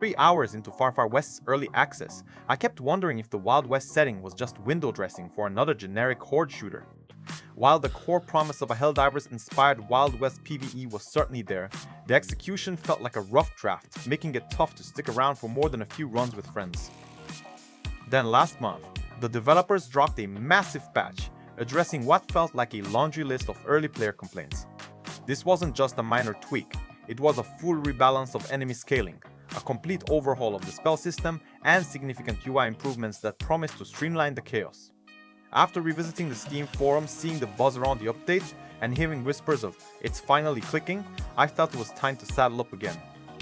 3 hours into Far Far West's early access, I kept wondering if the Wild West setting was just window dressing for another generic horde shooter. While the core promise of a Helldivers-inspired Wild West PvE was certainly there, the execution felt like a rough draft, making it tough to stick around for more than a few runs with friends. Then last month, the developers dropped a massive patch, addressing what felt like a laundry list of early player complaints. This wasn't just a minor tweak, it was a full rebalance of enemy scaling, a complete overhaul of the spell system, and significant UI improvements that promised to streamline the chaos. After revisiting the Steam forums, seeing the buzz around the update, and hearing whispers of "it's finally clicking," I felt it was time to saddle up again.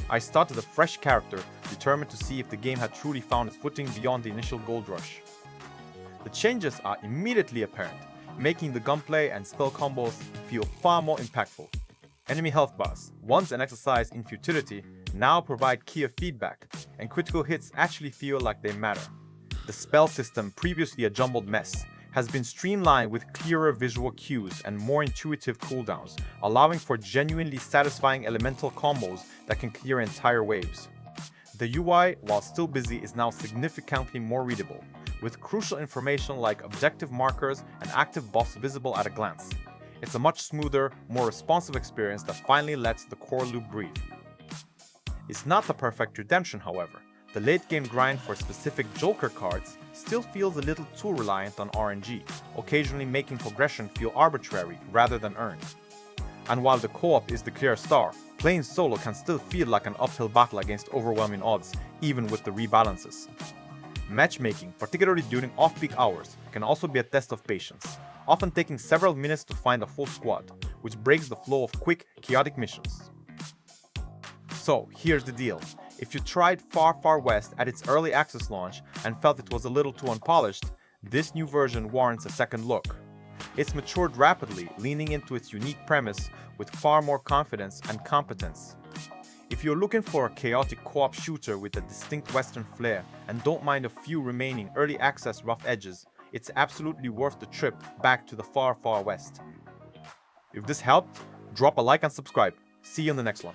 I started a fresh character, determined to see if the game had truly found its footing beyond the initial gold rush. The changes are immediately apparent, making the gunplay and spell combos feel far more impactful. Enemy health bars, once an exercise in futility, now provide clear feedback, and critical hits actually feel like they matter. The spell system, previously a jumbled mess, has been streamlined with clearer visual cues and more intuitive cooldowns, allowing for genuinely satisfying elemental combos that can clear entire waves. The UI, while still busy, is now significantly more readable, with crucial information like objective markers and active buffs visible at a glance. It's a much smoother, more responsive experience that finally lets the core loop breathe. It's not the perfect redemption, however. The late-game grind for specific Joker cards still feels a little too reliant on RNG, occasionally making progression feel arbitrary rather than earned. And while the co-op is the clear star, playing solo can still feel like an uphill battle against overwhelming odds, even with the rebalances. Matchmaking, particularly during off-peak hours, can also be a test of patience, often taking several minutes to find a full squad, which breaks the flow of quick, chaotic missions. So, here's the deal. If you tried Far Far West at its early access launch and felt it was a little too unpolished, this new version warrants a second look. It's matured rapidly, leaning into its unique premise with far more confidence and competence. If you're looking for a chaotic co-op shooter with a distinct Western flair and don't mind a few remaining early access rough edges, it's absolutely worth the trip back to the Far Far West. If this helped, drop a like and subscribe. See you in the next one.